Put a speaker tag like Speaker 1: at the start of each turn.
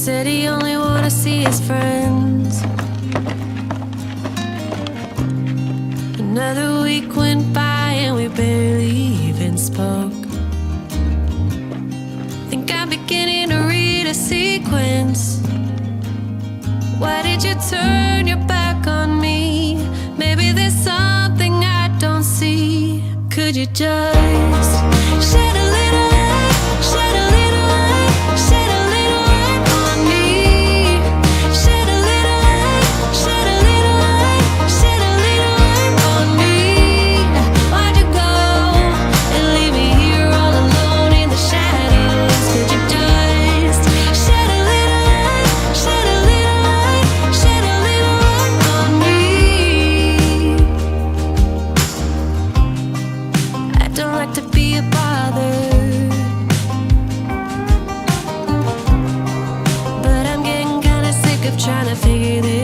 Speaker 1: said he only wanna see his friends. Another week went by and we barely even spoke. Think I'm beginning to read a sequence. Why did you turn your back on me? Maybe there's something I don't see. Could you just shed a little light, shed a little light, shed a little light on me? Shed a little light, shed a little light, shed a little light on me. Why'd you go and leave me here all alone in the shadows? Could you just shed a little light, shed a little light, shed a little light on me? I don't like to be a bother, but I'm getting kinda sick of trying to figure this